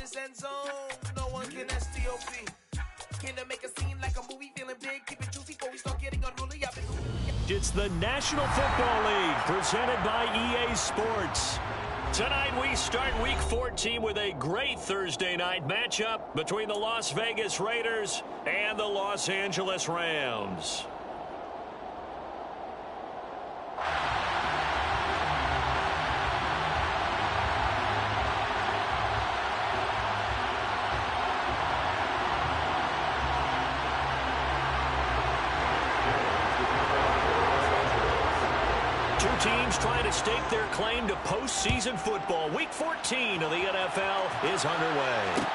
this end zone. No one can STOP. Can I make a scene like a movie, feeling big, keep it juicy before we start getting unruly. It's the National Football League presented by EA Sports. Tonight we start Week 14 with a great Thursday night matchup between the Las Vegas Raiders and the Los Angeles Rams. Teams trying to stake their claim to postseason football. Week 14 of the NFL is underway.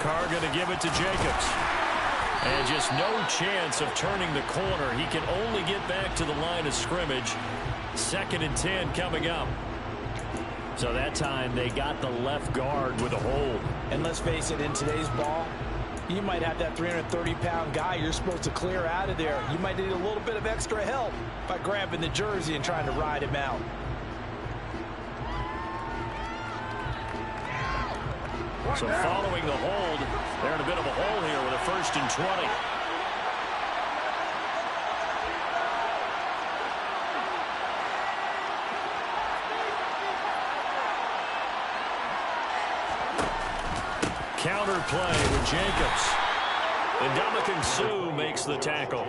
Carr going to give it to Jacobs. And just no chance of turning the corner. He can only get back to the line of scrimmage. 2nd and 10 coming up. So that time they got the left guard with a hold. And let's face it, in today's ball, you might have that 330-pound guy you're supposed to clear out of there. You might need a little bit of extra help by grabbing the jersey and trying to ride him out. So following the hold, they're in a bit of a hole here with a 1st and 20. Counter play with Jacobs. And Ndamukong Suh makes the tackle.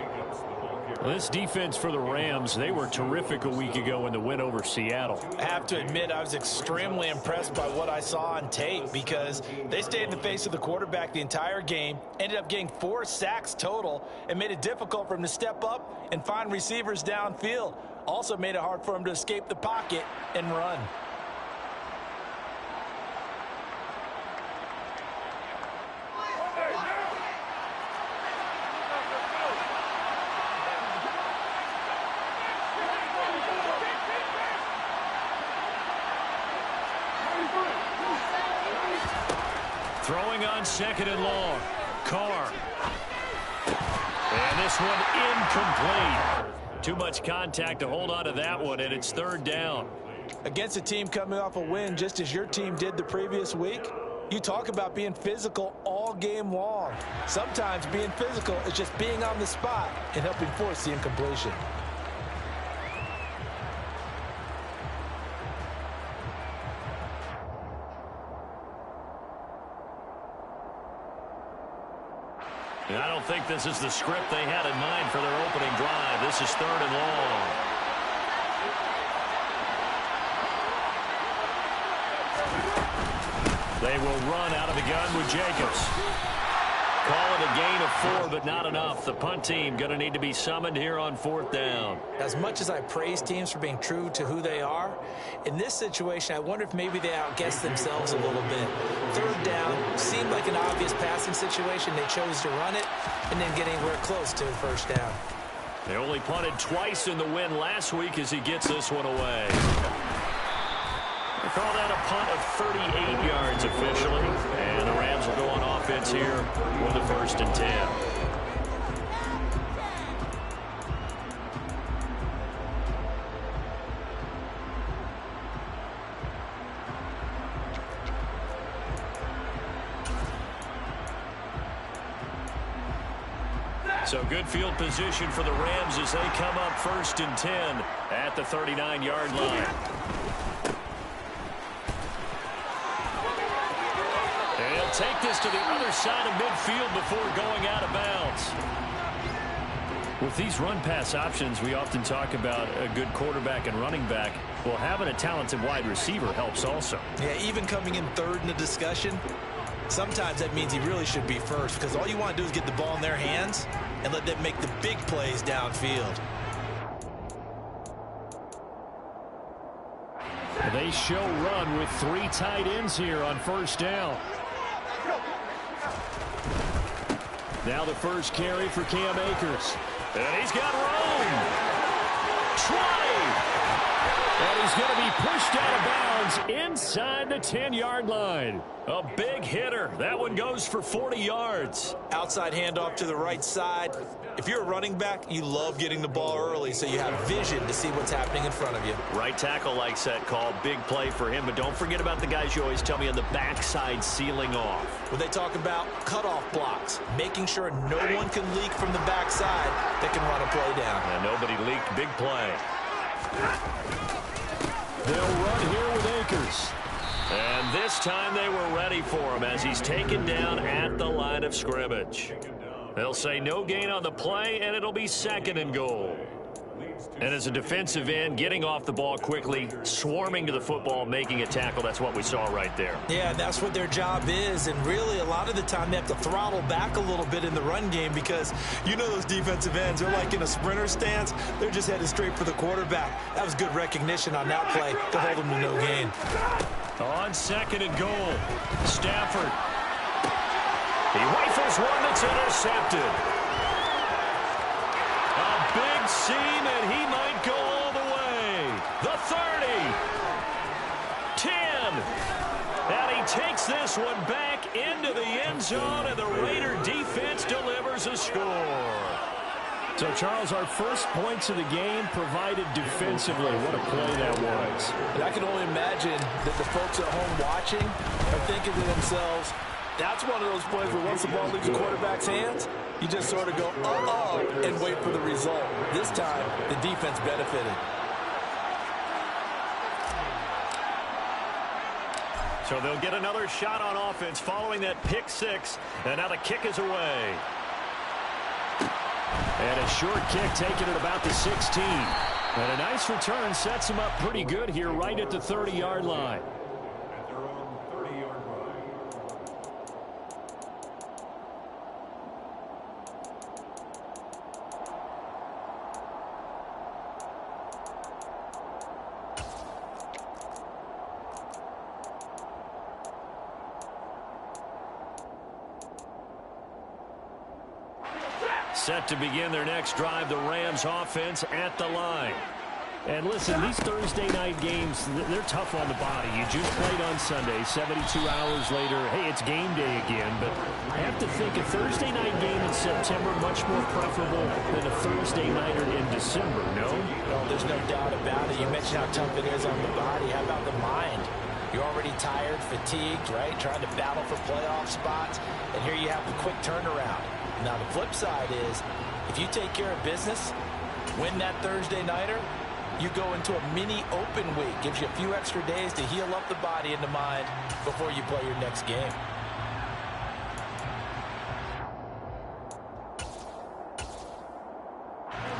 This defense for the Rams, they were terrific a week ago in the win over Seattle. I have to admit, I was extremely impressed by what I saw on tape because they stayed in the face of the quarterback the entire game, ended up getting 4 sacks total, and made it difficult for him to step up and find receivers downfield. Also made it hard for him to escape the pocket and run. Throwing on 2nd and long. Carr. And this one incomplete. Too much contact to hold on to that one, and it's 3rd down. Against a team coming off a win just as your team did the previous week, you talk about being physical all game long. Sometimes being physical is just being on the spot and helping force the incompletion. I don't think this is the script they had in mind for their opening drive. This is 3rd and long. They will run out of the gun with Jacobs. Call it a gain of 4, but not enough. The punt team going to need to be summoned here on 4th down. As much as I praise teams for being true to who they are, in this situation, I wonder if maybe they outguessed themselves a little bit. 3rd down seemed like an obvious passing situation. They chose to run it and then get anywhere close to a 1st down. They only punted twice in the win last week as he gets this one away. They call that a punt of 38 yards officially. And the Rams will go on offense here with the 1st and 10. So good field position for the Rams as they come up 1st and 10 at the 39-yard line. And he'll take this to the other side of midfield before going out of bounds. With these run-pass options, we often talk about a good quarterback and running back. Well, having a talented wide receiver helps also. Yeah, even coming in 3rd in the discussion, sometimes that means he really should be 1st because all you want to do is get the ball in their hands and let them make the big plays downfield. They show run with 3 tight ends here on first down. Now the first carry for Cam Akers. And he's got room. 20. And he's going to be pushed out of bounds inside the 10-yard line. A big hitter. That one goes for 40 yards. Outside handoff to the right side. If you're a running back, you love getting the ball early so you have vision to see what's happening in front of you. Right tackle likes that call. Big play for him. But don't forget about the guys you always tell me on the backside sealing off. When they talk about cutoff blocks, making sure no one can leak from the backside that can run a play down. And nobody leaked. Big play. They'll run here with Akers. And this time they were ready for him as he's taken down at the line of scrimmage. They'll say no gain on the play, and it'll be 2nd and goal. And as a defensive end, getting off the ball quickly, swarming to the football, making a tackle, that's what we saw right there. Yeah, that's what their job is, and really a lot of the time they have to throttle back a little bit in the run game because you know those defensive ends, they're like in a sprinter stance. They're just headed straight for the quarterback. That was good recognition on that play to hold them to no gain. On 2nd and goal, Stafford. He rifles one that's intercepted. A big seam, and he might go all the way. The 30. 10. And he takes this one back into the end zone, and the Raider defense delivers a score. So, Charles, our first points of the game provided defensively. What a play that was. And I can only imagine that the folks at home watching are thinking to themselves, that's one of those plays where once the ball leaves the quarterback's hands, you just sort of go, and wait for the result. This time, the defense benefited. So they'll get another shot on offense following that pick 6. And now the kick is away. And a short kick taken at about the 16. And a nice return sets him up pretty good here right at the 30-yard line. Set to begin their next drive, the Rams offense at the line. And listen, these Thursday night games, they're tough on the body. You just played on Sunday, 72 hours later, hey, it's game day again. But I have to think a Thursday night game in September much more preferable than a Thursday nighter in December, no? Well, there's no doubt about it. You mentioned how tough it is on the body. How about the mind? You're already tired, fatigued, right? Trying to battle for playoff spots. And here you have the quick turnaround. Now, the flip side is, if you take care of business, win that Thursday nighter, you go into a mini open week. Gives you a few extra days to heal up the body and the mind before you play your next game.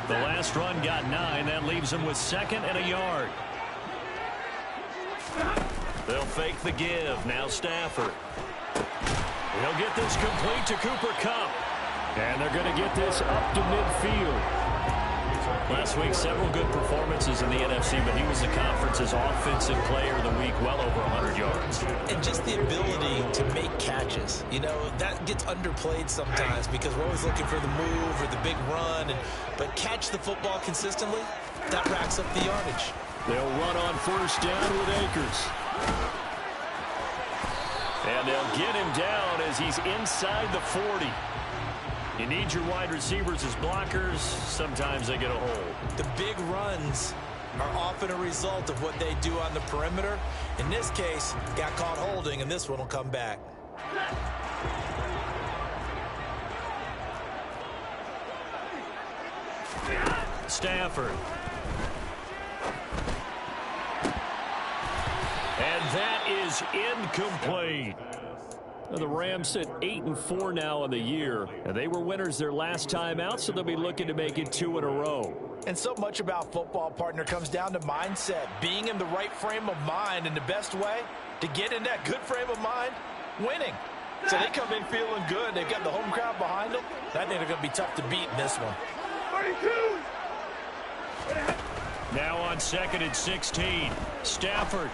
The last run got 9. That leaves him with 2nd and a yard. They'll fake the give. Now Stafford. He'll get this complete to Cooper Kupp. And they're going to get this up to midfield. Last week, several good performances in the NFC, but he was the conference's offensive player of the week, well over 100 yards. And just the ability to make catches. You know, that gets underplayed sometimes because we're always looking for the move or the big run. But catch the football consistently, that racks up the yardage. They'll run on first down with Akers. And they'll get him down as he's inside the 40. You need your wide receivers as blockers. Sometimes they get a hold. The big runs are often a result of what they do on the perimeter. In this case, got caught holding, and this one will come back. Stafford. And that is incomplete. The Rams sit 8-4 now on the year, and they were winners their last time out, so they'll be looking to make it 2 in a row. And so much about football, partner, comes down to mindset, being in the right frame of mind, and the best way to get in that good frame of mind, winning. So they come in feeling good. They've got the home crowd behind them. I think they're going to be tough to beat in this one. 32. Now on 2nd and 16. Stafford.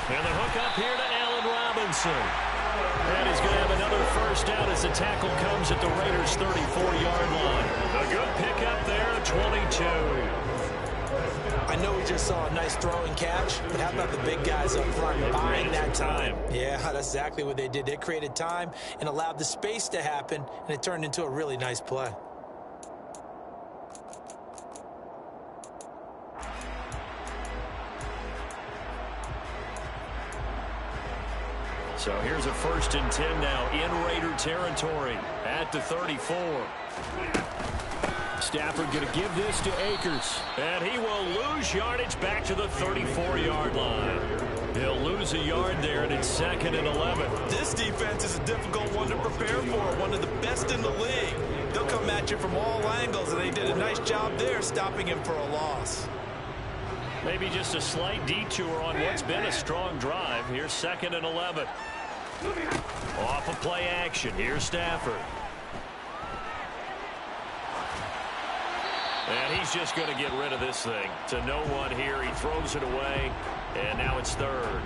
And the hook up here to Allen Robinson. And he's going to have another first down as the tackle comes at the Raiders' 34-yard line. A good pickup there at 22. I know we just saw a nice throwing catch, but how about the big guys up front buying that time? Yeah, that's exactly what they did. They created time and allowed the space to happen, and it turned into a really nice play. So here's a 1st and 10 now in Raider territory at the 34. Stafford going to give this to Akers. And he will lose yardage back to the 34-yard line. He'll lose a yard there, and it's 2nd and 11. This defense is a difficult one to prepare for, one of the best in the league. They'll come at you from all angles, and they did a nice job there stopping him for a loss. Maybe just a slight detour on what's been a strong drive. Here's 2nd and 11. Off of play action. Here's Stafford. And he's just going to get rid of this thing. To no one here. He throws it away. And now it's 3rd.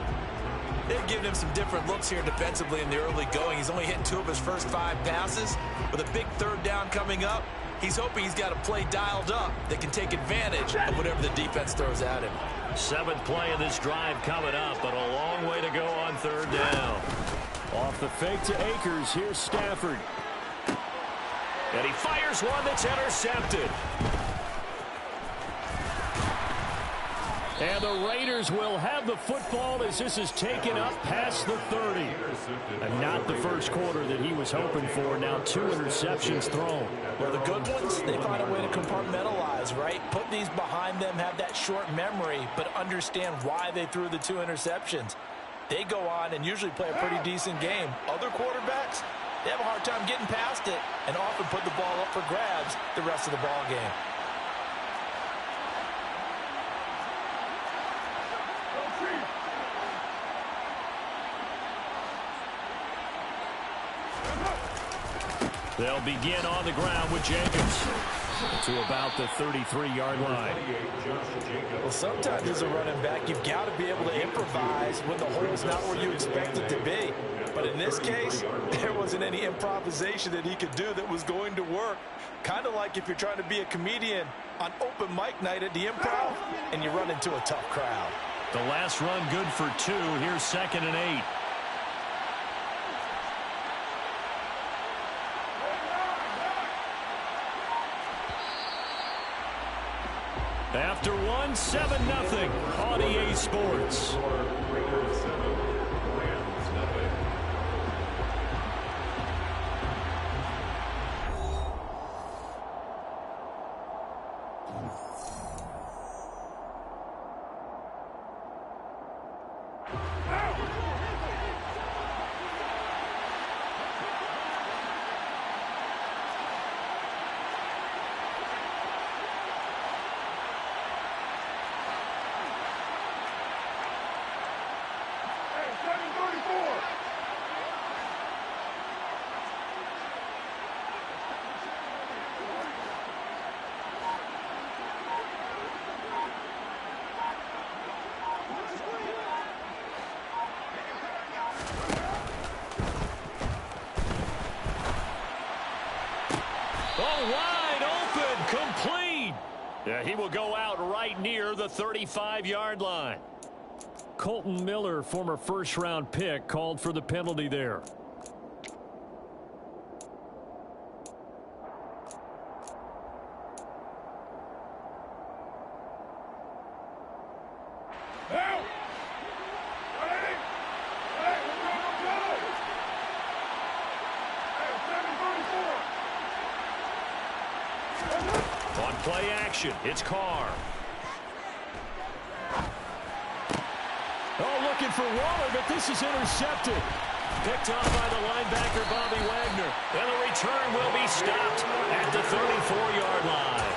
They've given him some different looks here defensively in the early going. He's only hit 2 of his first 5 passes. With a big 3rd down coming up, he's hoping he's got a play dialed up that can take advantage of whatever the defense throws at him. 7th play of this drive coming up, but a long way to go on 3rd down. Off the fake to Akers. Here's Stafford. And he fires one that's intercepted. And the Raiders will have the football as this is taken up past the 30. And not the first quarter that he was hoping for. Now 2 interceptions thrown. Well, the good ones, they find a way to compartmentalize, right? Put these behind them, have that short memory, but understand why they threw the 2 interceptions. They go on and usually play a pretty decent game. Other quarterbacks, they have a hard time getting past it and often put the ball up for grabs the rest of the ball game. They'll begin on the ground with Jacobs to about the 33-yard line. Well, sometimes as a running back, you've got to be able to improvise when the hole's not where you expect it to be. But in this case, there wasn't any improvisation that he could do that was going to work. Kind of like if you're trying to be a comedian on open mic night at the Improv and you run into a tough crowd. The last run good for 2. Here's 2nd and 8. After 1, 7-0 on EA Sports. Wide open, complete. Yeah, he will go out right near the 35-yard line. Colton Miller, former first-round pick, called for the penalty there. On play action, it's Carr. Oh, looking for Waller, but this is intercepted. Picked off by the linebacker, Bobby Wagner. And the return will be stopped at the 34-yard line.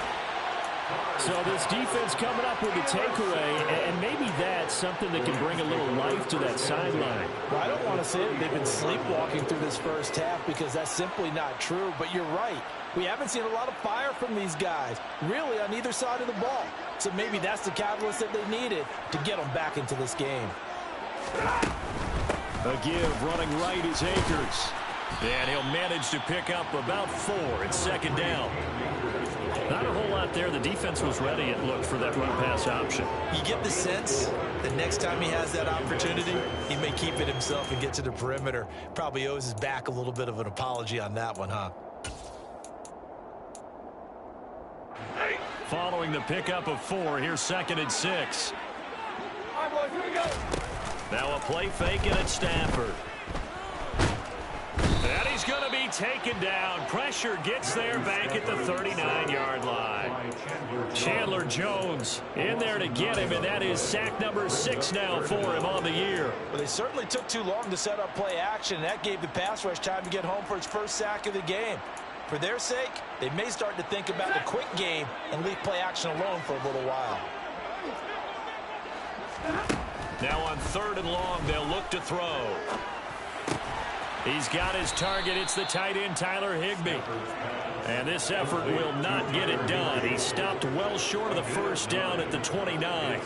So this defense coming up with a takeaway, and maybe that's something that can bring a little life to that sideline. Well, I don't want to say that they've been sleepwalking through this first half because that's simply not true, but you're right. We haven't seen a lot of fire from these guys, really on either side of the ball. So maybe that's the catalyst that they needed to get them back into this game. A give running right is Akers. And he'll manage to pick up about 4. It's second down. Not a whole lot there. The defense was ready, it looked, for that run-pass option. You get the sense that next time he has that opportunity, he may keep it himself and get to the perimeter. Probably owes his back a little bit of an apology on that one, huh? Following the pickup of 4, here's second and 6. All right, boys, here we go. Now a play fake and it's Stafford. And he's going to be taken down. Pressure gets there back at the 39-yard line. Chandler Jones in there to get him, and that is sack number 6 now for him on the year. Well, they certainly took too long to set up play action, and that gave the pass rush time to get home for its first sack of the game. For their sake, they may start to think about the quick game and leave play action alone for a little while. Now on 3rd and long, they'll look to throw. He's got his target. It's the tight end, Tyler Higbee. And this effort will not get it done. He stopped well short of the first down at the 29.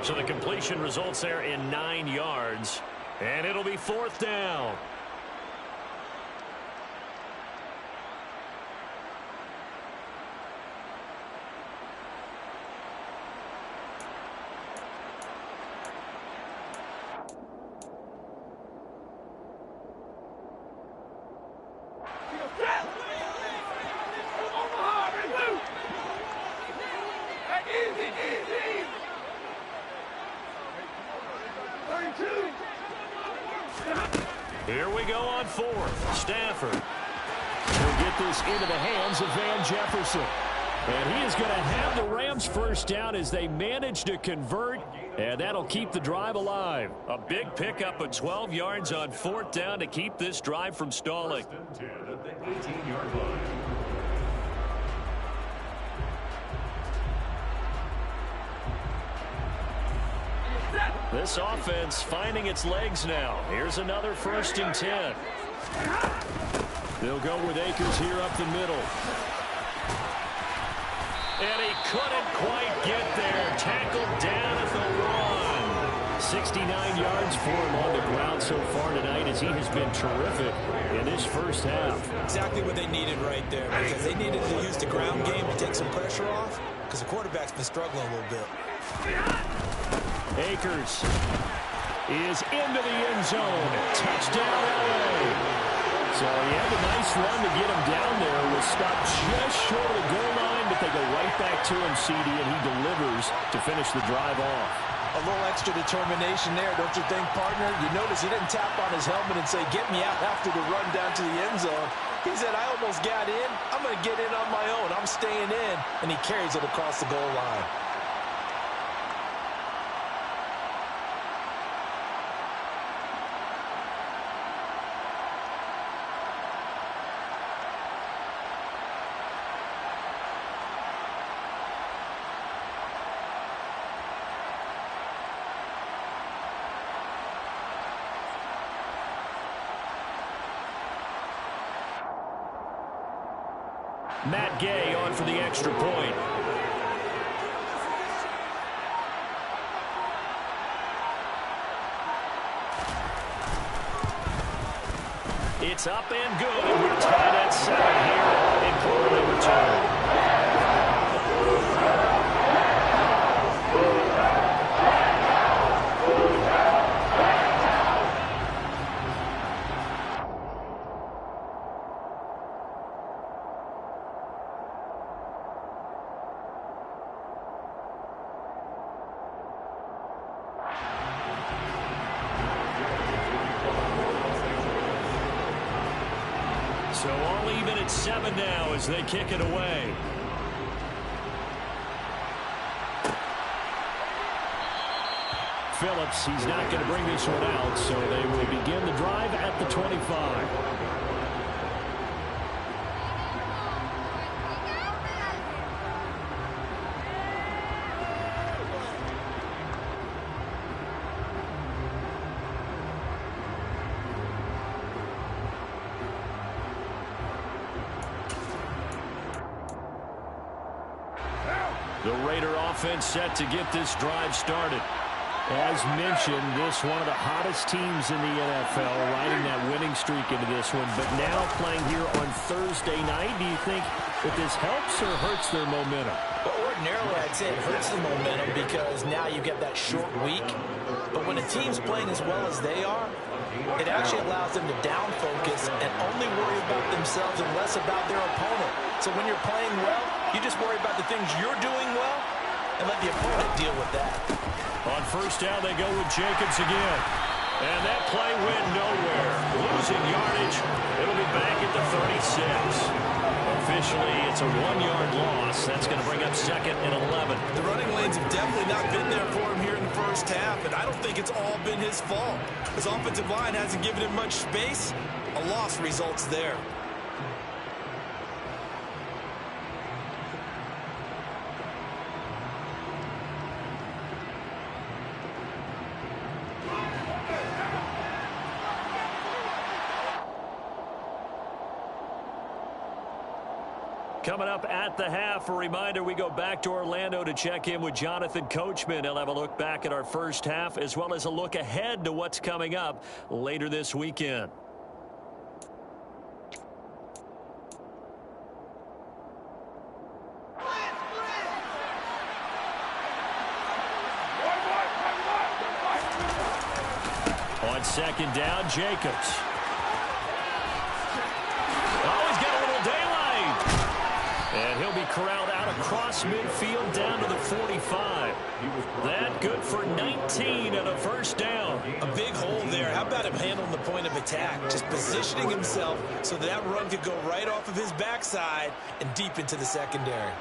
So the completion results there in 9 yards. And it'll be 4th down. Here we go on 4th. Stafford will get this into the hands of Van Jefferson. And he is going to have the Rams first down as they manage to convert, and that'll keep the drive alive. A big pickup of 12 yards on 4th down to keep this drive from stalling. This offense finding its legs now. Here's another 1st and 10. They'll go with Akers here up the middle. And he couldn't quite get there. Tackled down at the 1. 69 yards for him on the ground so far tonight as he has been terrific in this first half. Exactly what they needed right there, because they needed to use the ground game to take some pressure off, because the quarterback's been struggling a little bit. Akers is into the end zone. Touchdown LA. So he had a nice run to get him down there. Was stopped just short of the goal line, but they go right back to him, CD, and he delivers to finish the drive off. A little extra determination there, don't you think, partner? You notice he didn't tap on his helmet and say, get me out after the run down to the end zone. He said, I almost got in. I'm going to get in on my own. I'm staying in. And he carries it across the goal line. Matt Gay on for the extra point. It's up and good, and we're tied at 7 here in quarter number 2. So all even at 7 now as they kick it away. Phillips, he's not going to bring this one out, so they will begin the drive at the 25. The Raider offense set to get this drive started. As mentioned, this one of the hottest teams in the NFL, riding that winning streak into this one. But now playing here on Thursday night, do you think that this helps or hurts their momentum? Well, ordinarily, I'd say it hurts the momentum because now you get that short week. But when a team's playing as well as they are, it actually allows them to down focus and only worry about themselves and less about their opponent. So when you're playing well, you just worry about the things you're doing well and let the opponent deal with that. On first down, they go with Jacobs again. And that play went nowhere. Losing yardage. It'll be back at the 36. Officially, it's a 1-yard loss. That's going to bring up 2nd and 11. The running lanes have definitely not been there for him here in the first half, and I don't think it's all been his fault. His offensive line hasn't given him much space. A loss results there. Coming up at the half, a reminder, we go back to Orlando to check in with Jonathan Coachman. He'll have a look back at our first half as well as a look ahead to what's coming up later this weekend. On second down, Jacobs. And he'll be corralled out across midfield down to the 45. That good for 19 and a first down. A big hole there. How about him handling the point of attack? Just positioning himself so that run could go right off of his backside and deep into the secondary.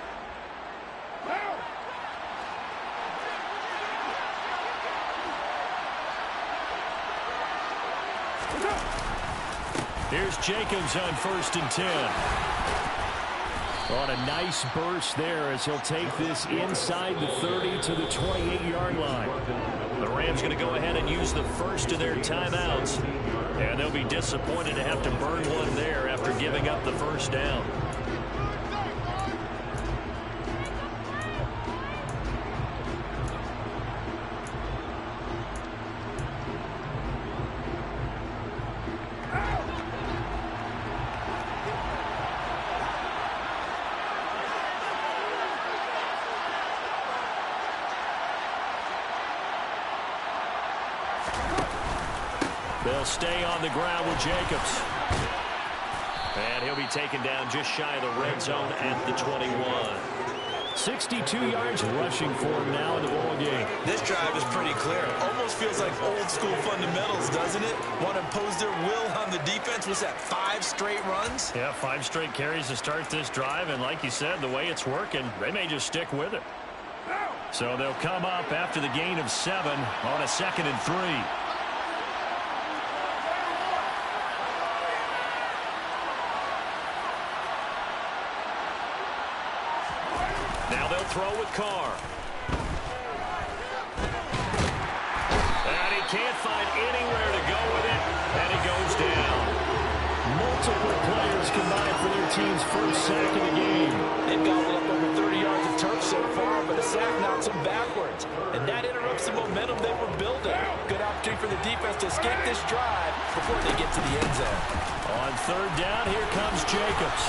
Here's Jacobs on 1st and 10. On a nice burst there as he'll take this inside the 30 to the 28-yard line. The Rams going to go ahead and use the first of their timeouts. And they'll be disappointed to have to burn one there after giving up the first down. They'll stay on the ground with Jacobs. And he'll be taken down just shy of the red zone at the 21. 62 yards rushing for him now in the ball game. This drive is pretty clear. Almost feels like old school fundamentals, doesn't it? Want to impose their will on the defense. Was that 5 straight runs? Yeah, 5 straight carries to start this drive. And like you said, the way it's working, they may just stick with it. So they'll come up after the gain of 7 on a 2nd and 3. Now they'll throw with Carr. And he can't find anywhere to go with it, and he goes down. Multiple players combined for their team's first sack of the game. They've gobbled up over 30 yards of turf so far, but a sack knocks them backwards. And that interrupts the momentum they were building. Good opportunity for the defense to escape this drive before they get to the end zone. On 3rd down, here comes Jacobs.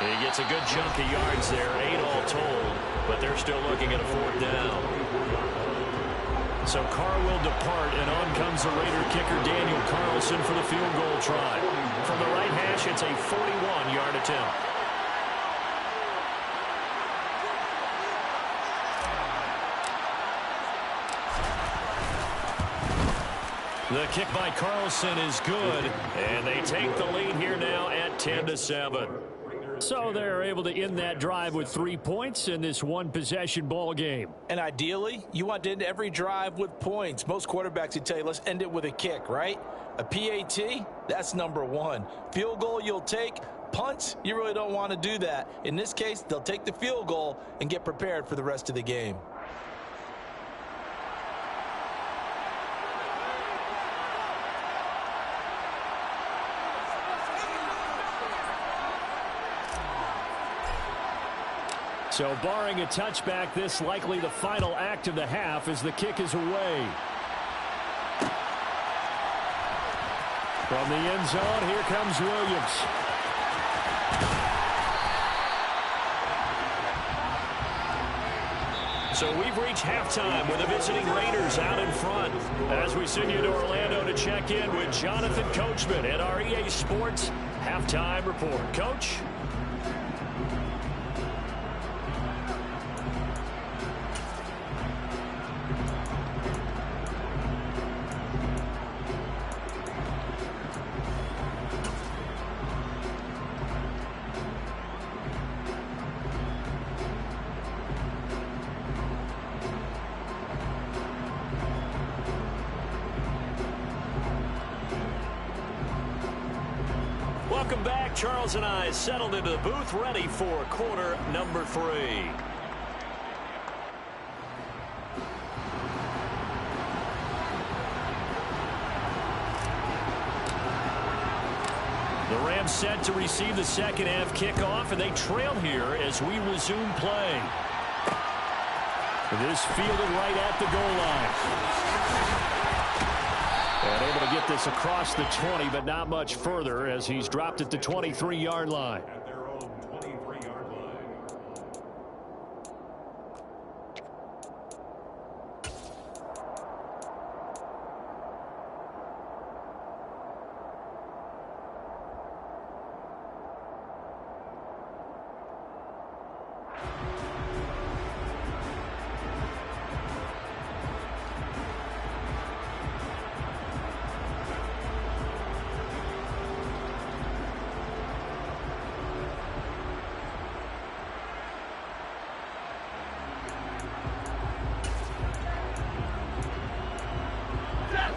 He gets a good chunk of yards there, 8 all told, but they're still looking at a 4th down. So Carr will depart, and on comes the Raider kicker Daniel Carlson for the field goal try. From the right hash, it's a 41-yard attempt. The kick by Carlson is good, and they take the lead here now at 10-7. So they're able to end that drive with 3 points in this one-possession ball game. And ideally, you want to end every drive with points. Most quarterbacks would tell you, let's end it with a kick, right? A PAT, that's number 1. Field goal you'll take. Punts, you really don't want to do that. In this case, they'll take the field goal and get prepared for the rest of the game. So barring a touchback, this likely the final act of the half as the kick is away. From the end zone, here comes Williams. So we've reached halftime with the visiting Raiders out in front. As we send you to Orlando to check in with Jonathan Coachman at our EA Sports Halftime Report. Coach? Welcome back. Charles and I settled into the booth, ready for quarter number 3. The Rams set to receive the second half kickoff, and they trail here as we resume play. This fielded right at the goal line. And able to get this across the 20, but not much further as he's dropped at the 23-yard line. At their own 23-yard line.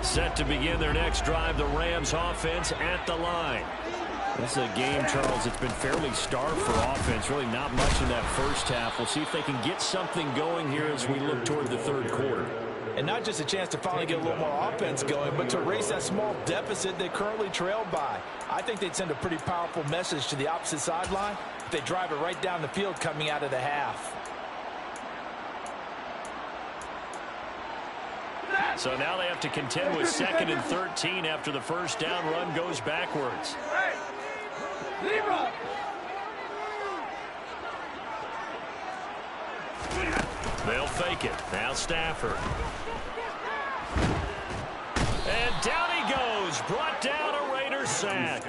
Set to begin their next drive, the Rams offense at the line. This is a game, Charles, it's been fairly starved for offense. Really not much in that first half. We'll see if they can get something going here as we look toward the third quarter. And not just a chance to finally get a little more offense going, but to erase that small deficit they currently trailed by. I think they'd send a pretty powerful message to the opposite sideline if they drive it right down the field coming out of the half. So now they have to contend with 2nd and 13 after the first down run goes backwards. They'll fake it. Now Stafford. And down he goes. Brought down a Raiders sack.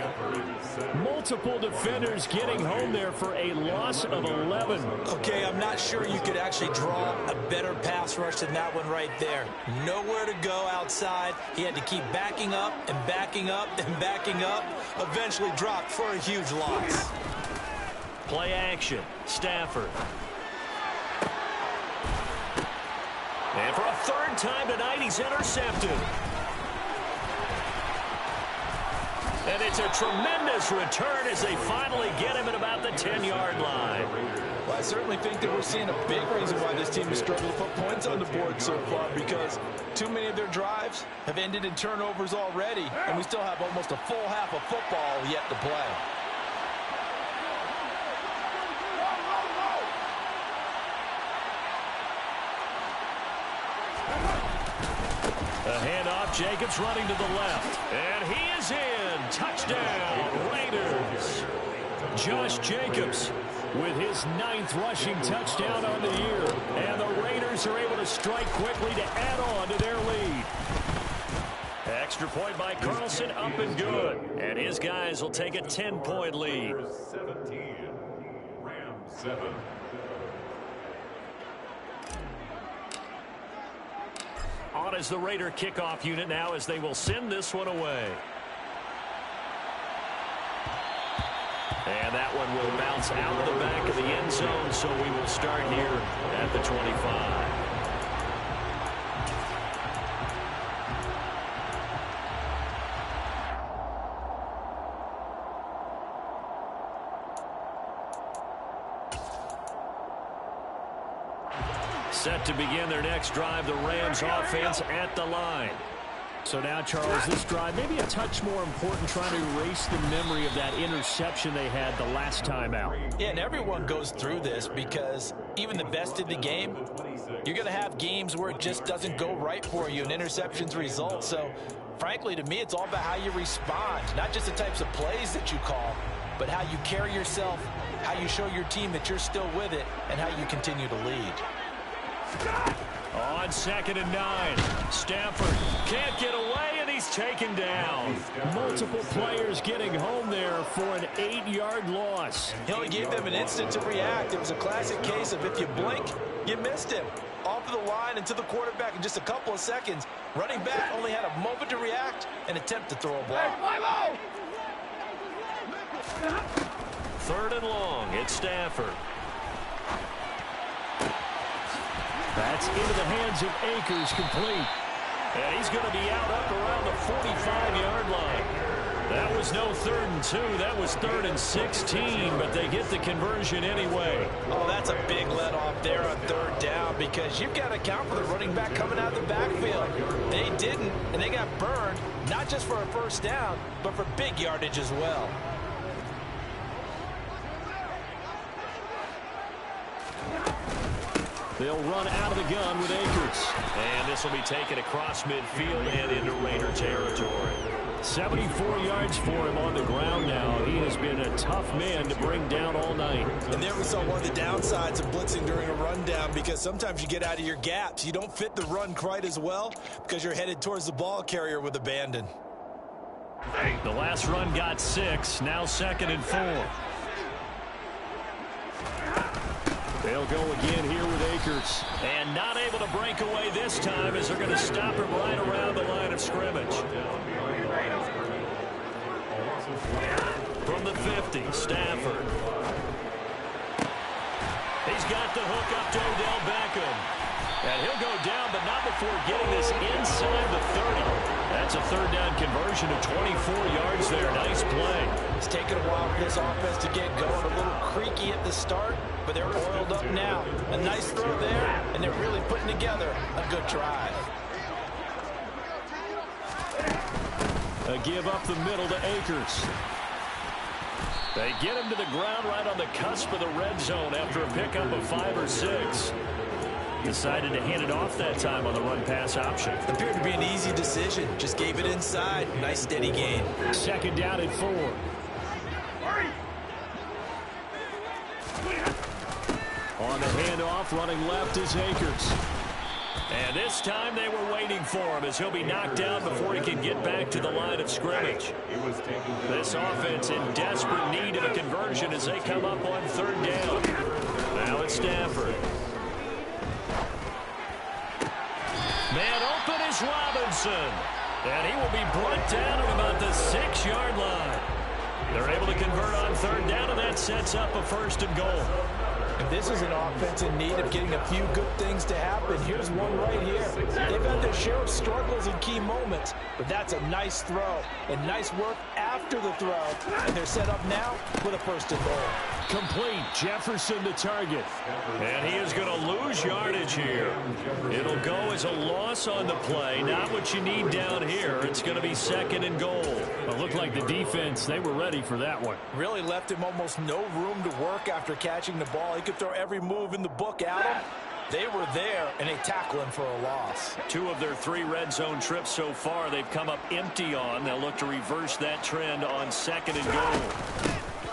Multiple defenders getting home there for a loss of 11. Okay, I'm not sure you could actually draw a better pass rush than that one right there. Nowhere to go outside. He had to keep backing up and backing up and backing up. Eventually dropped for a huge loss. Play action. Stafford. And for a third time tonight, he's intercepted. And it's a tremendous return as they finally get him at about the 10-yard line. Well, I certainly think that we're seeing a big reason why this team has struggled to put points on the board so far, because too many of their drives have ended in turnovers already, and we still have almost a full half of football yet to play. A handoff, Jacobs running to the left. And he is in. Touchdown, Raiders. Josh Jacobs with his 9th rushing touchdown on the year. And the Raiders are able to strike quickly to add on to their lead. Extra point by Carlson, up and good. And his guys will take a 10-point lead. 17, Rams 7. On as the Raider kickoff unit now as they will send this one away. And that one will bounce out of the back of the end zone, so we will start here at the 25. Set to begin their next drive, the Rams offense at the line. So now, Charles, this drive maybe a touch more important, trying to erase the memory of that interception they had the last time out. Yeah, and everyone goes through this because even the best in the game, you're going to have games where it just doesn't go right for you and interceptions result. So, frankly, to me, it's all about how you respond, not just the types of plays that you call, but how you carry yourself, how you show your team that you're still with it, and how you continue to lead. On 2nd and 9, Stafford can't get away, and he's taken down. Multiple players getting home there for an 8-yard loss. He only gave them an instant to react. It was a classic case of if you blink, you missed him. Off of the line and to the quarterback in just a couple of seconds. Running back only had a moment to react and attempt to throw a ball. 3rd and long, it's Stafford. That's into the hands of Akers, complete. And he's going to be out up around the 45-yard line. That was no 3rd and 2. That was 3rd and 16, but they get the conversion anyway. Oh, that's a big let off there on 3rd down because you've got to account for the running back coming out of the backfield. They didn't, and they got burned, not just for a 1st down, but for big yardage as well. They'll run out of the gun with Akers. And this will be taken across midfield and into Raider territory. 74 yards for him on the ground now. He has been a tough man to bring down all night. And there we saw one of the downsides of blitzing during a rundown, because sometimes you get out of your gaps. You don't fit the run quite as well because you're headed towards the ball carrier with abandon. The last run got 6. Now 2nd and 4. They'll go again here with Akers. And not able to break away this time as they're going to stop him right around the line of scrimmage. From the 50, Stafford. He's got the hook up to Odell Beckham. And he'll go down, but not before getting this inside the 30. That's a 3rd down conversion of 24 yards there. Nice play. It's taken a while for this offense to get going. A little creaky at the start, but they're oiled up now. A nice throw there, and they're really putting together a good drive. A give up the middle to Akers. They get him to the ground right on the cusp of the red zone after a pickup of 5 or 6. Decided to hand it off that time on the run-pass option. Appeared to be an easy decision. Just gave it inside. Nice steady gain. 2nd down and 4. On the handoff, running left is Akers. And this time they were waiting for him as he'll be knocked down before he can get back to the line of scrimmage. This offense in desperate need of a conversion as they come up on 3rd down. Now it's Stafford. Man open is Robinson. And he will be brought down at about the 6-yard line. They're able to convert on 3rd down, and that sets up a 1st and goal. If this is an offense in need of getting a few good things to happen, here's one right here. They've had their share of struggles in key moments, but that's a nice throw and nice work after the throw. And they're set up now with a 1st and goal. Complete. Jefferson the target. And he is going to lose yardage here. It'll go as a loss on the play. Not what you need down here. It's going to be 2nd and goal. It looked like the defense, they were ready for that one. Really left him almost no room to work after catching the ball. He could throw every move in the book at him. They were there, and they tackle him for a loss. 2 of their 3 red zone trips so far, they've come up empty on. They'll look to reverse that trend on 2nd and goal.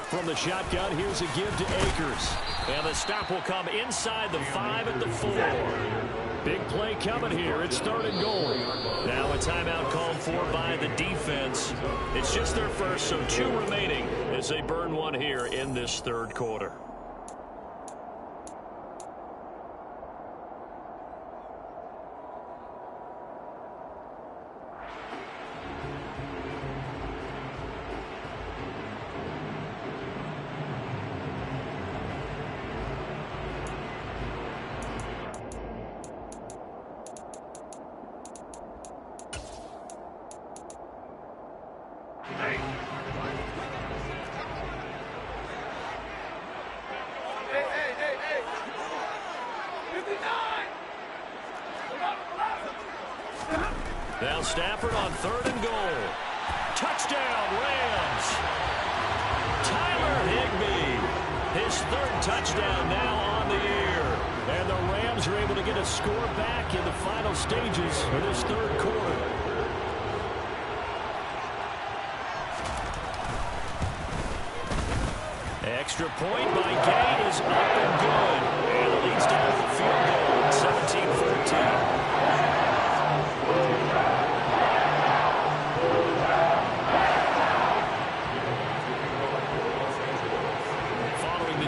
From the shotgun, here's a give to Akers. And the stop will come inside the 5 at the 4. Big play coming here. It's 3rd and goal. Now a timeout called for by the defense. It's just their first, so 2 remaining as they burn one here in this 3rd quarter. Now Stafford on 3rd and goal. Touchdown, Rams. Tyler Higbee. His 3rd touchdown now on the year. And the Rams are able to get a score back in the final stages of this 3rd quarter. Extra point by Gay is up and good. And it leads down to the field goal, 17-14.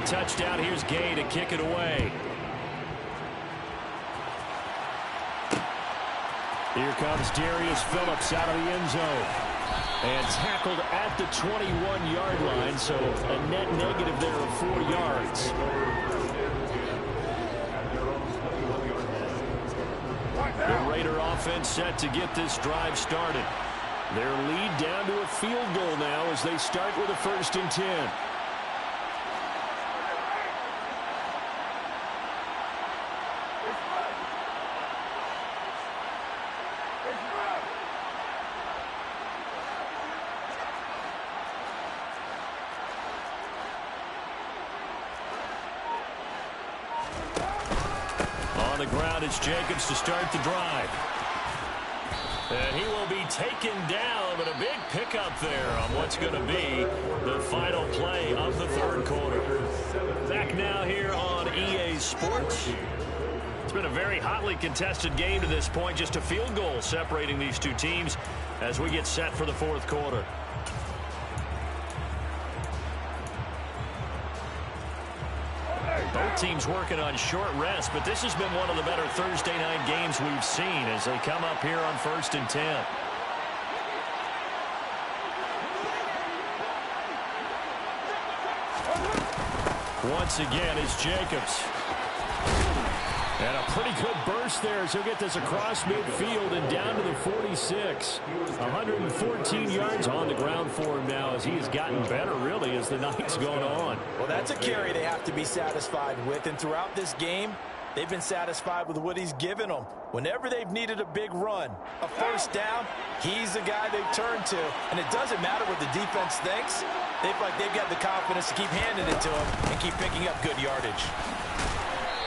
Touchdown. Here's Gay to kick it away. Here comes Darius Phillips out of the end zone. And tackled at the 21-yard line, so a net negative there of 4 yards. The Raider offense set to get this drive started. Their lead down to a field goal now as they start with a 1st and 10. On the ground, it's Jacobs to start the drive. And he will be taken down, but a big pickup there on what's going to be the final play of the 3rd quarter. Back now here on EA Sports. It's been a very hotly contested game to this point. Just a field goal separating these two teams as we get set for the 4th quarter. Both teams working on short rest, but this has been one of the better Thursday night games we've seen as they come up here on 1st and 10. Once again is Jacobs. And a pretty good burst there as he'll get this across midfield and down to the 46. 114 yards on the ground for him now as he has gotten better, really, as the night's going on. Well, that's a carry they have to be satisfied with. And throughout this game, they've been satisfied with what he's given them. Whenever they've needed a big run, a 1st down, he's the guy they've turned to. And it doesn't matter what the defense thinks. They feel like they've got the confidence to keep handing it to him and keep picking up good yardage.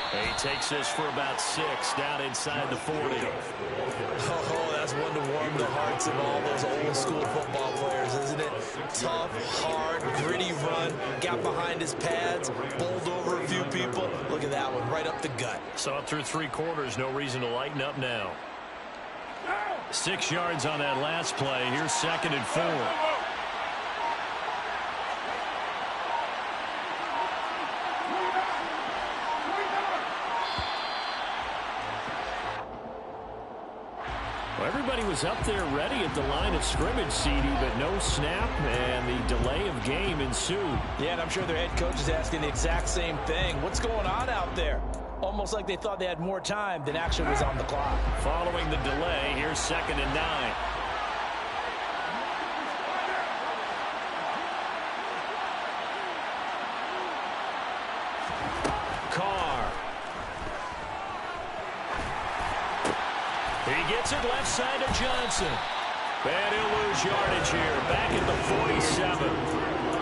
He takes this for about 6 down inside the 40. Oh, that's one to warm the hearts of all those old school football players, isn't it? Tough, hard, gritty run, got behind his pads, bowled over a few people. Look at that one, right up the gut. Saw it through 3 quarters, no reason to lighten up now. 6 yards on that last play. Here's 2nd and 4. Everybody was up there ready at the line of scrimmage, CD, but no snap, and the delay of game ensued. Yeah, and I'm sure their head coach is asking the exact same thing. What's going on out there? Almost like they thought they had more time than actually was on the clock. Following the delay, here's 2nd and 9. He gets it left side to Johnson. And he'll lose yardage here. Back at the 47.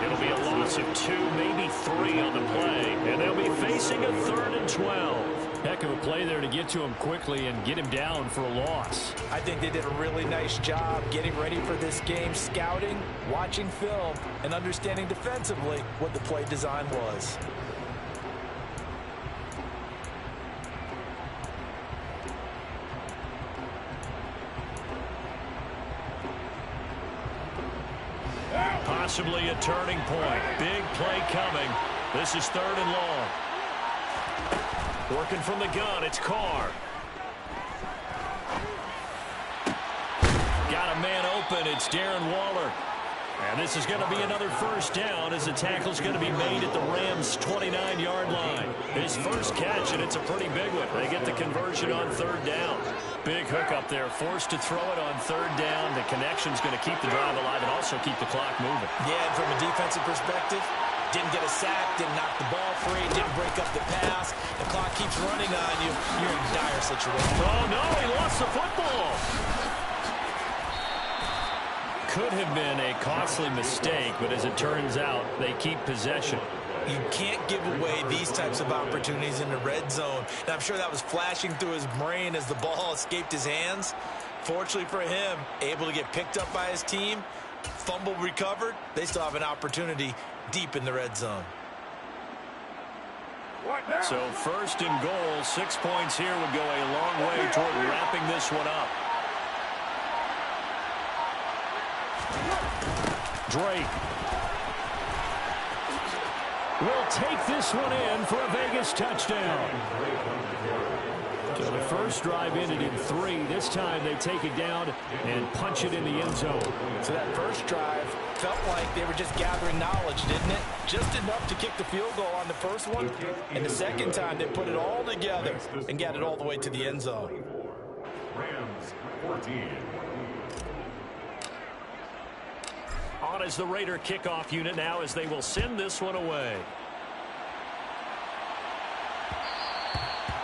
It'll be a loss of 2, maybe 3 on the play. And they'll be facing a 3rd and 12. Heck of a play there to get to him quickly and get him down for a loss. I think they did a really nice job getting ready for this game, scouting, watching film, and understanding defensively what the play design was. Possibly a turning point. Big play coming. This is 3rd and long. Working from the gun, it's Carr. Got a man open, it's Darren Waller. And this is going to be another 1st down as the tackle's going to be made at the Rams' 29-yard line. His first catch, and it's a pretty big one. They get the conversion on 3rd down. Big hook up there, forced to throw it on 3rd down. The connection's going to keep the drive alive and also keep the clock moving. Yeah, and from a defensive perspective, didn't get a sack, didn't knock the ball free, didn't break up the pass. The clock keeps running on you. You're in a dire situation. Oh, no, he lost the football. could have been a costly mistake, but as it turns out, they keep possession. You can't give away these types of opportunities in the red zone. And I'm sure that was flashing through his brain as the ball escaped his hands. Fortunately for him, able to get picked up by his team, fumble recovered. They still have an opportunity deep in the red zone. So first and goal, 6 points here would go a long way toward wrapping this one up. Drake will take this one in for a Vegas touchdown. So the first drive ended in 3. This time they take it down and punch it in the end zone. So that first drive felt like they were just gathering knowledge, didn't it? Just enough to kick the field goal on the first one. And the second time they put it all together and got it all the way to the end zone. Rams 14. On is the Raider kickoff unit now as they will send this one away.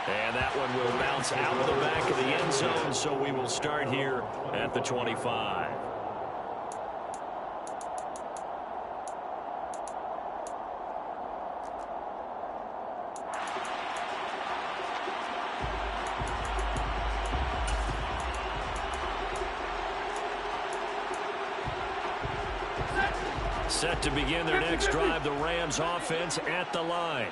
And that one will bounce out the back of the end zone, so we will start here at the 25. Set to begin their next drive, the Rams offense at the line.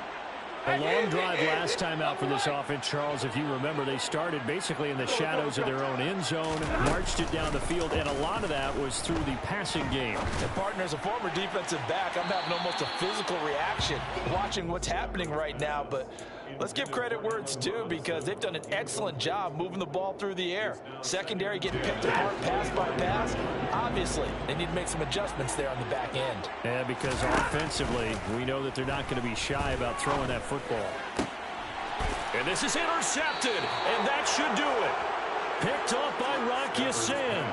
A long drive last time out for this offense, Charles. If you remember, they started basically in the shadows of their own end zone, marched it down the field, and a lot of that was through the passing game. And partner, as a former defensive back, I'm having almost a physical reaction watching what's happening right now. But let's give credit where it's due, because they've done an excellent job moving the ball through the air. Secondary getting picked apart pass by pass. Obviously, they need to make some adjustments there on the back end. Yeah, because offensively, we know that they're not going to be shy about throwing that football. And this is intercepted, and that should do it. Picked off by Rock Ya-Sin.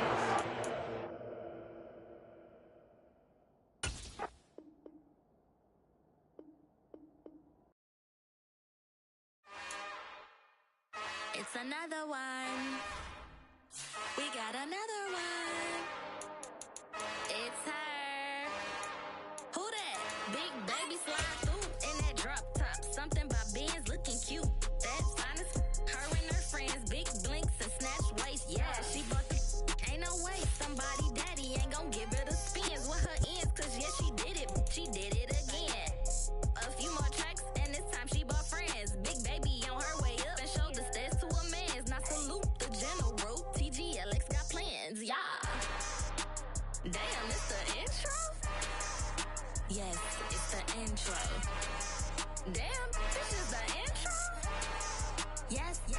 It's another one. We got another one. It's her. Who that? Big baby slide through in that drop top. Something about Benz looking cute. That's honest. Her and her friends, big blinks and snatch waist. Yeah, she bought the. Ain't no way somebody daddy ain't gon' give her the spins with her ends. Cause yeah, she did it. She did it again. A few more tracks and this time she bought friends. Big baby on her way up and showed the stairs to a man's. Now salute the general. TGLX got plans, yeah. Damn, it's the intro? Yes, it's the intro. Damn, this is the intro? Yes, it's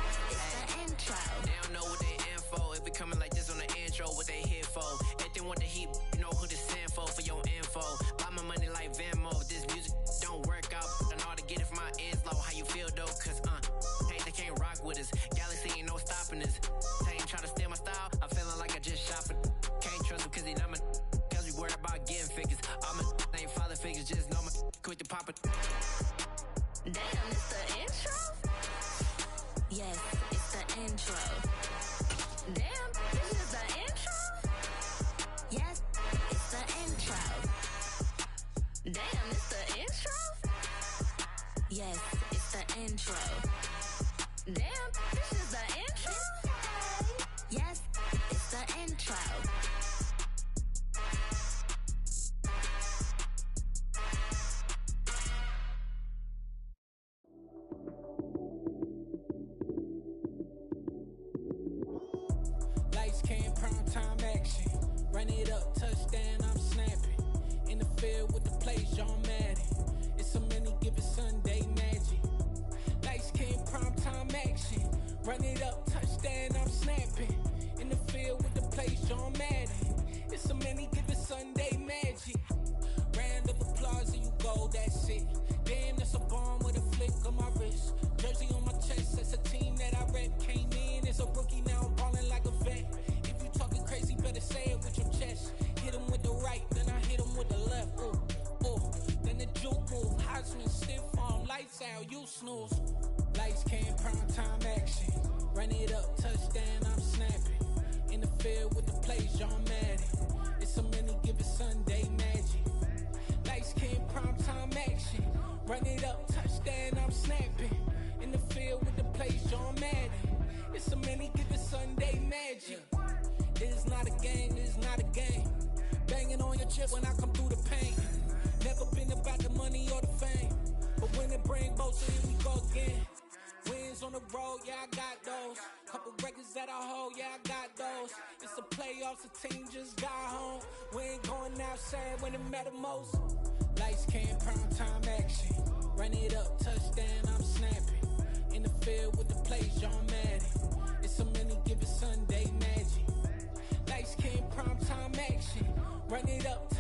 the intro. They don't know what they in for. If we coming like this on the intro, what they here for? If they want the heat, you know who to send for your info. Buy my money like Venmo. This music don't work out. I know how to get it from my ends low. How you feel though? Cause hey, they can't rock with us. Galaxy ain't no stopping us. Ain't try to steal my style. I'm feeling like I just shot for. Can't trust him cause he not my. Cause we worried about getting figures. All my ain't father figures. Just know my quit the pop it. Damn, it's the intro? Yes, it's the intro. Damn, this is the intro? Yes, it's the intro. Damn, it's the intro? Yes, it's the intro. Damn, this is the intro? Yes, it's the intro. Lights came, prime time action. Run it up, touchdown, I'm snapping. In the field with the plays, John Madden. It's a many given Sunday magic. Lights came, prime time action. Run it up, touchdown, I'm snapping. In the field with the plays, John Madden. It's a many given Sunday magic. Round of applause and you go, that's it. Damn, that's a bomb with a flick on my wrist. Jersey on my chest, that's a team that I rep. Came in as a rookie, now I'm balling like a vet. If you talking crazy, better say it with your chest. Hit him with the right, then I hit him with the left. Then the juke move, Heisman, stiff arm, lights out, you snooze. Lights came, prime time action. Run it up, touchdown, I'm snapping. In the field with the plays, John Madden. It's so many given Sunday magic. Lights came primetime action. Run it up, touchdown, I'm snapping. In the field with the plays, John Madden. It's so many given Sunday magic. It's not a game, it's not a game. Banging on your chest when I come through the pain. Never been about the money or the fame. But when it bring both, so here we go again. Wins on the road, yeah, I got those. Couple records that I hold, yeah, I got those. It's the playoffs, the team just got home. We ain't going outside when it matter most. Lights came, primetime action. Run it up, touchdown, I'm snapping. In the field with the plays, John Madden. It's so many given Sunday magic. Lights came, primetime action. Run it up,